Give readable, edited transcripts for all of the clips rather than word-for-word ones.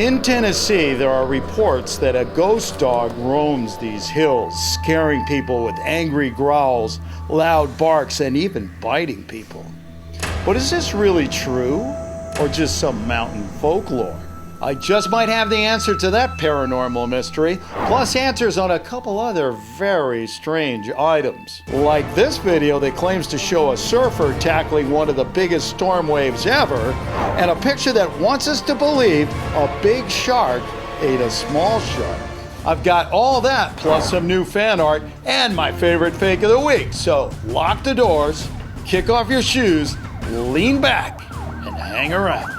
In Tennessee, there are reports that a ghost dog roams these hills, scaring people with angry growls, loud barks, and even biting people. But is this really true, or just some mountain folklore? I just might have the answer to that paranormal mystery, plus answers on a couple other very strange items. Like this video that claims to show a surfer tackling one of the biggest storm waves ever, and a picture that wants us to believe a big shark ate a small shark. I've got all that, plus some new fan art, and my favorite fake of the week. So lock the doors, kick off your shoes, lean back, and hang around.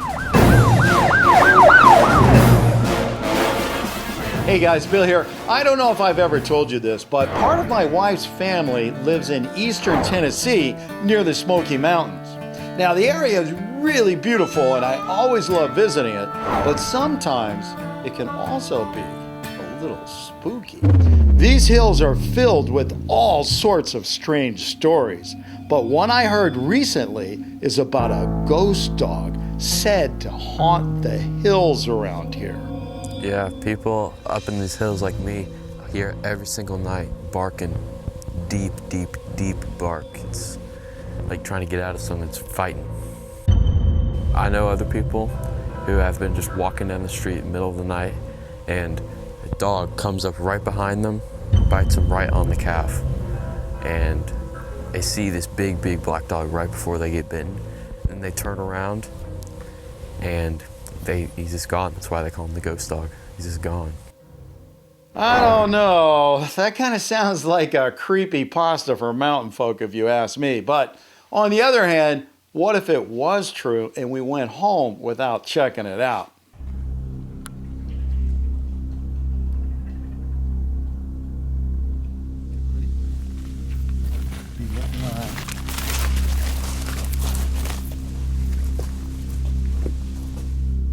Hey guys, Bill here. I don't know if I've ever told you this, but part of my wife's family lives in eastern Tennessee near the Smoky Mountains. Now the area is really beautiful and I always love visiting it, but sometimes it can also be a little spooky. These hills are filled with all sorts of strange stories, but one I heard recently is about a ghost dog said to haunt the hills around here. Yeah, people up in these hills like me hear every single night barking, deep, deep, deep bark. It's like trying to get out of something that's fighting. I know other people who have been just walking down the street in the middle of the night and a dog comes up right behind them, bites them right on the calf. And they see this big, big black dog right before they get bitten. And they turn around and he's just gone. That's why they call him the ghost dog. He's just gone. I don't know. That kind of sounds like a creepy pasta for mountain folk if you ask me. But on the other hand, what if it was true and we went home without checking it out?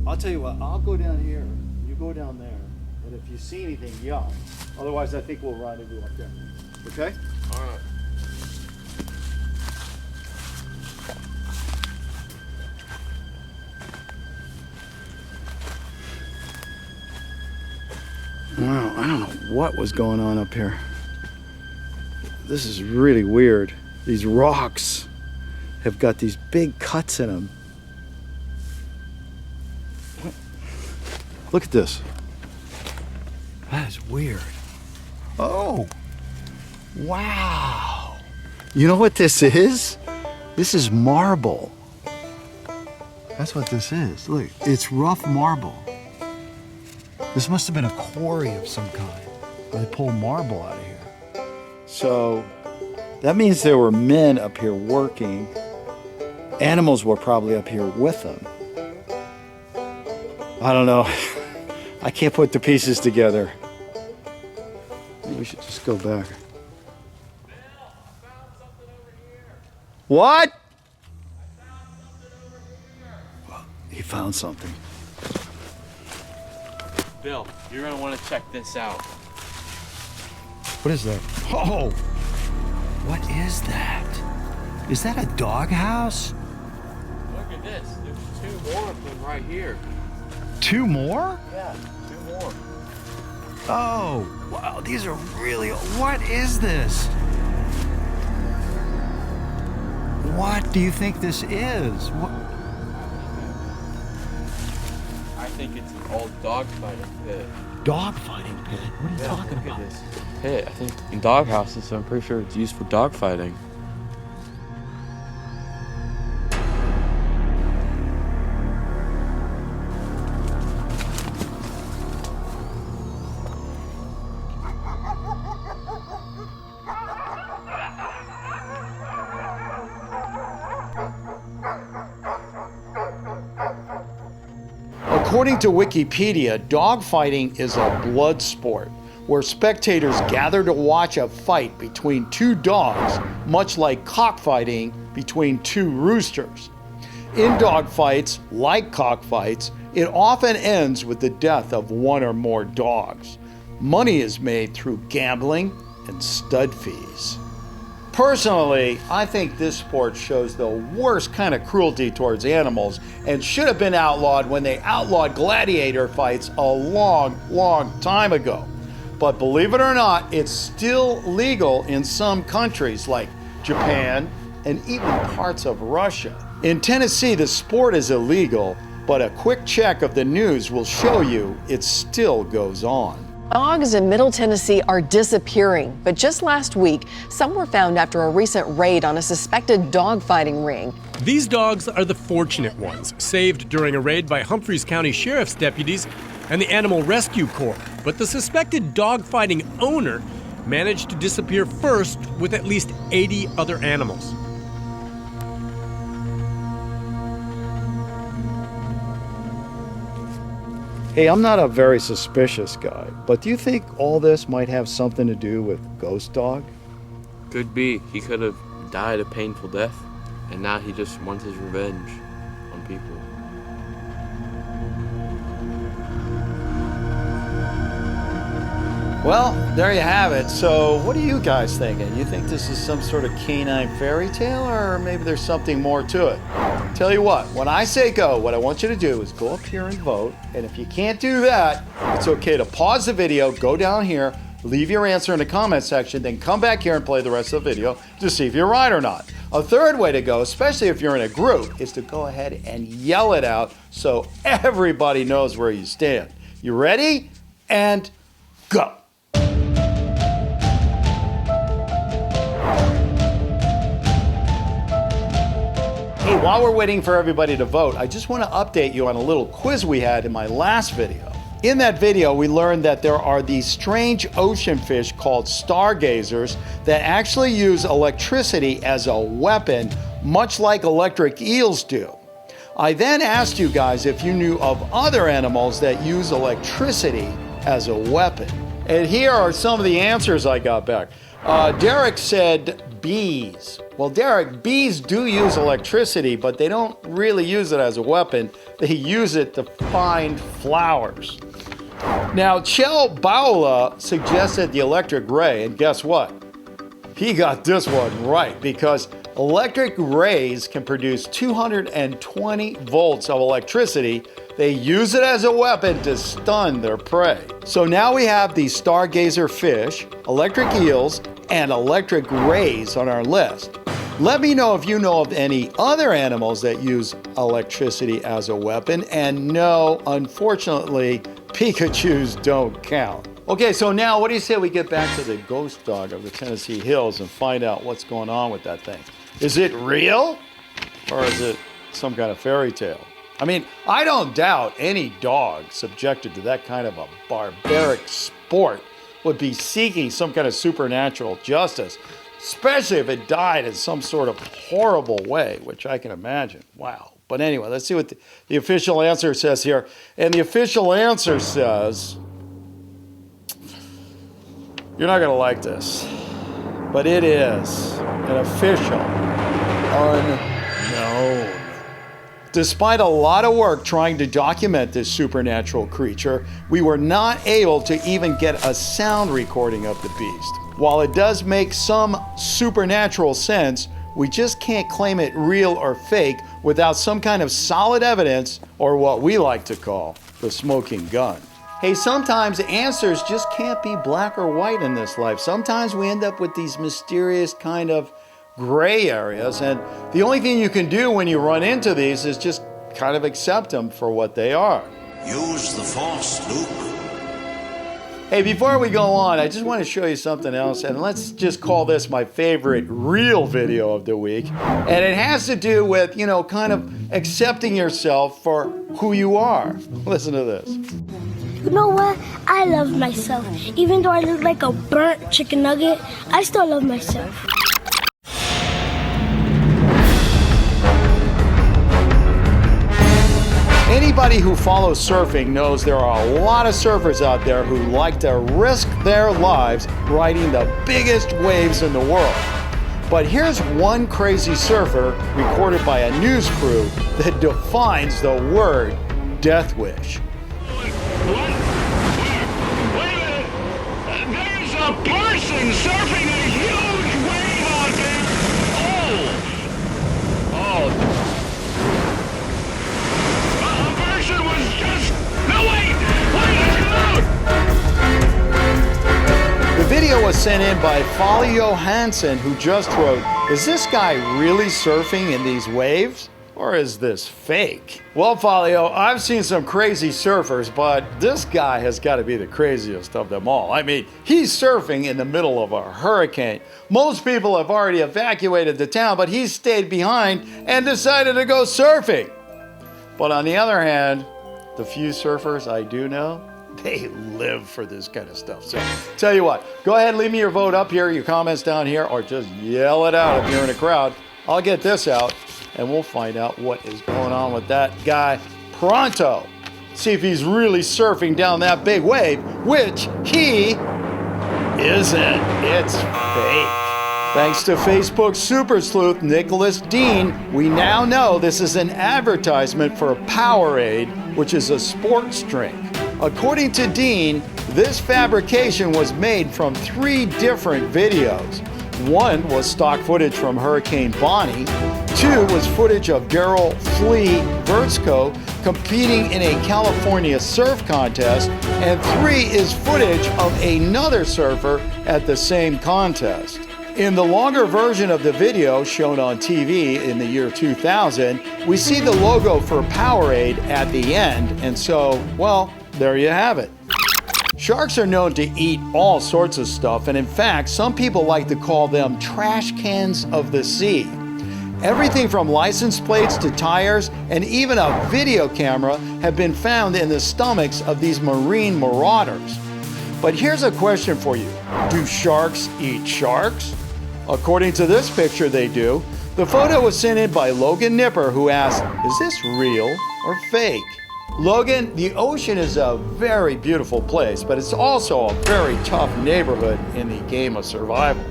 I'll tell you what, I'll go down here, you go down there, and if you see anything, yell. Otherwise, I think we'll rendezvous up there. Okay? All right. Wow, I don't know what was going on up here. This is really weird. These rocks have got these big cuts in them. Look at this. That is weird. Oh, wow. You know what this is? This is marble. That's what this is. Look, it's rough marble. This must have been a quarry of some kind. They pull marble out of here. So that means there were men up here working. Animals were probably up here with them. I don't know. I can't put the pieces together. Maybe we should just go back. Bill, I found something over here. What? I found something over here. Well, he found something. Bill, you're gonna want to check this out. What is that? Oh! What is that? Is that a doghouse? Look at this. There's two more of them right here. Two more? Yeah, two more. Oh, wow, these are really, what is this? What do you think this is? What? I think it's an old dogfighting pit. Dogfighting pit? What are you talking look about? at this pit. I think in dog houses, so I'm pretty sure it's used for dogfighting. According to Wikipedia, dogfighting is a blood sport where spectators gather to watch a fight between two dogs, much like cockfighting between two roosters. In dogfights, like cockfights, it often ends with the death of one or more dogs. Money is made through gambling and stud fees. Personally, I think this sport shows the worst kind of cruelty towards animals and should have been outlawed when they outlawed gladiator fights a long, long time ago. But believe it or not, it's still legal in some countries like Japan and even parts of Russia. In Tennessee, the sport is illegal, but a quick check of the news will show you it still goes on. Dogs in Middle Tennessee are disappearing, but just last week, some were found after a recent raid on a suspected dogfighting ring. These dogs are the fortunate ones, saved during a raid by Humphreys County Sheriff's deputies and the Animal Rescue Corps. But the suspected dogfighting owner managed to disappear first with at least 80 other animals. Hey, I'm not a very suspicious guy, but do you think all this might have something to do with Ghost Dog? Could be. He could have died a painful death, and now he just wants his revenge on people. Well, there you have it. So what are you guys thinking? You think this is some sort of canine fairy tale, or maybe there's something more to it? Tell you what, when I say go, what I want you to do is go up here and vote. And if you can't do that, it's okay to pause the video, go down here, leave your answer in the comment section, then come back here and play the rest of the video to see if you're right or not. A third way to go, especially if you're in a group, is to go ahead and yell it out so everybody knows where you stand. You ready? And go. Hey, while we're waiting for everybody to vote, I just want to update you on a little quiz we had in my last video. In that video, we learned that there are these strange ocean fish called stargazers that actually use electricity as a weapon, much like electric eels do. I then asked you guys if you knew of other animals that use electricity as a weapon. And here are some of the answers I got back. Derek said bees. Well, Derek, bees do use electricity, but they don't really use it as a weapon. They use it to find flowers. Now, Chel Baula suggested the electric ray, and guess what? He got this one right, because electric rays can produce 220 volts of electricity. They use it as a weapon to stun their prey. So now we have the stargazer fish, electric eels, and electric rays on our list. Let me know if you know of any other animals that use electricity as a weapon. And no, unfortunately, Pikachus don't count. Okay, so now what do you say we get back to the ghost dog of the Tennessee Hills and find out what's going on with that thing? Is it real, or is it some kind of fairy tale? I mean, I don't doubt any dog subjected to that kind of a barbaric sport would be seeking some kind of supernatural justice, especially if it died in some sort of horrible way, which I can imagine. Wow. But anyway, let's see what the official answer says here. And the official answer says, you're not going to like this, but it is an official unknown. Despite a lot of work trying to document this supernatural creature, we were not able to even get a sound recording of the beast. While it does make some supernatural sense, we just can't claim it real or fake without some kind of solid evidence, or what we like to call the smoking gun. Hey, sometimes answers just can't be black or white in this life. Sometimes we end up with these mysterious kind of gray areas, and the only thing you can do when you run into these is just kind of accept them for what they are. Use the Force, Luke. Hey, before we go on, I just want to show you something else, and let's just call this my favorite real video of the week. And it has to do with, kind of accepting yourself for who you are. Listen to this. You know what? I love myself. Even though I look like a burnt chicken nugget, I still love myself. Anybody who follows surfing knows there are a lot of surfers out there who like to risk their lives riding the biggest waves in the world. But here's one crazy surfer recorded by a news crew that defines the word death wish. Wait a minute! There's a person surfing a huge wave out there! sent in by Folly Johansson, who just wrote, "Is this guy really surfing in these waves? Or is this fake?" Well, Folio, I've seen some crazy surfers, but this guy has got to be the craziest of them all. I mean, he's surfing in the middle of a hurricane. Most people have already evacuated the town, but he stayed behind and decided to go surfing. But on the other hand, the few surfers I do know, they live for this kind of stuff. So, tell you what, go ahead and leave me your vote up here, your comments down here, or just yell it out if you're in a crowd. I'll get this out, and we'll find out what is going on with that guy pronto. See if he's really surfing down that big wave, which he isn't. It's fake. Thanks to Facebook super sleuth Nicholas Dean, we now know this is an advertisement for Powerade, which is a sports drink. According to Dean, this fabrication was made from 3 different videos. One was stock footage from Hurricane Bonnie. 2 was footage of Daryl Flea Vertzko competing in a California surf contest. And 3 is footage of another surfer at the same contest. In the longer version of the video shown on TV in the year 2000, we see the logo for Powerade at the end. And so, well, there you have it. Sharks are known to eat all sorts of stuff, and in fact, some people like to call them trash cans of the sea. Everything from license plates to tires and even a video camera have been found in the stomachs of these marine marauders. But here's a question for you. Do sharks eat sharks? According to this picture, they do. The photo was sent in by Logan Nipper, who asked, "Is this real or fake?" Logan, the ocean is a very beautiful place, but it's also a very tough neighborhood in the game of survival.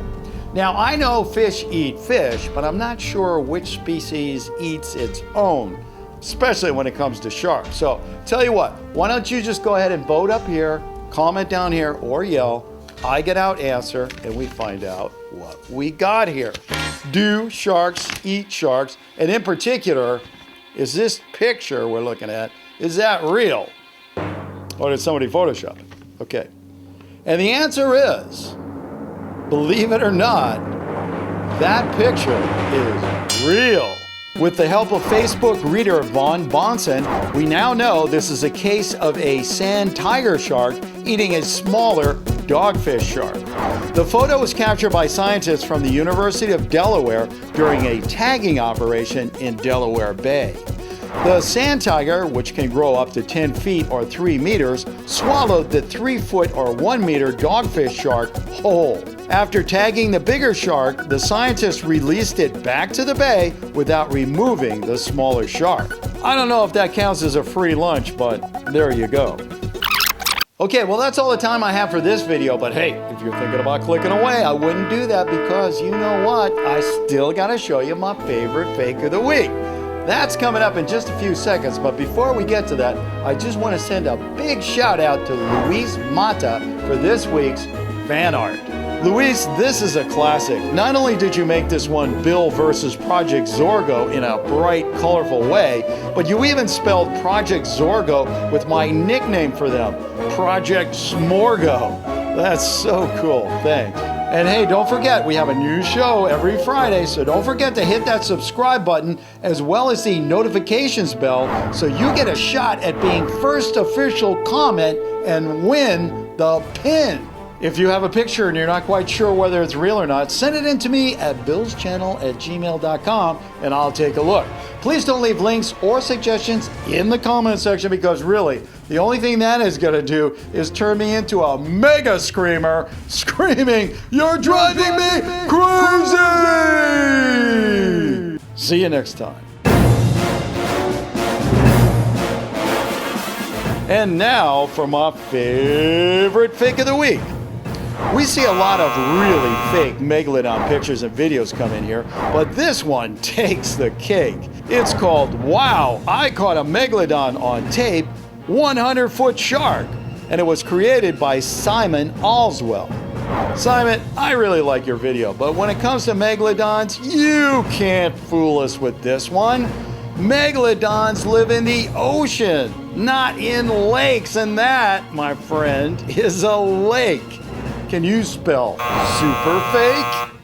Now, I know fish eat fish, but I'm not sure which species eats its own, especially when it comes to sharks. So, tell you what, why don't you just go ahead and vote up here, comment down here, or yell. I get out answer, and we find out what we got here. Do sharks eat sharks? And in particular, is this picture we're looking at, is that real? Or did somebody Photoshop it? Okay. And the answer is, believe it or not, that picture is real. With the help of Facebook reader Vaughn Bonson, we now know this is a case of a sand tiger shark eating a smaller dogfish shark. The photo was captured by scientists from the University of Delaware during a tagging operation in Delaware Bay. The sand tiger, which can grow up to 10 feet or 3 meters, swallowed the 3-foot or 1-meter dogfish shark whole. After tagging the bigger shark, the scientists released it back to the bay without removing the smaller shark. I don't know if that counts as a free lunch, but there you go. Okay, well, that's all the time I have for this video, but hey, if you're thinking about clicking away, I wouldn't do that because you know what? I still gotta show you my favorite fake of the week. That's coming up in just a few seconds, but before we get to that, I just want to send a big shout out to Luis Mata for this week's fan art. Luis, this is a classic. Not only did you make this one Bill versus Project Zorgo in a bright, colorful way, but you even spelled Project Zorgo with my nickname for them, Project Smorgo. That's so cool. Thanks. And hey, don't forget, we have a new show every Friday, so don't forget to hit that subscribe button as well as the notifications bell so you get a shot at being first official comment and win the pin. If you have a picture and you're not quite sure whether it's real or not, send it in to me at billschannel@gmail.com and I'll take a look. Please don't leave links or suggestions in the comment section because really, the only thing that is going to do is turn me into a mega screamer screaming, "You're driving me crazy!" See you next time. And now for my favorite fake of the week. We see a lot of really fake megalodon pictures and videos come in here, but this one takes the cake. It's called Wow, I Caught a Megalodon on Tape, 100-Foot Shark, and it was created by Simon Allswell. Simon, I really like your video, but when it comes to megalodons, you can't fool us with this one. Megalodons live in the ocean, not in lakes, and that, my friend, is a lake. Can you spell super fake?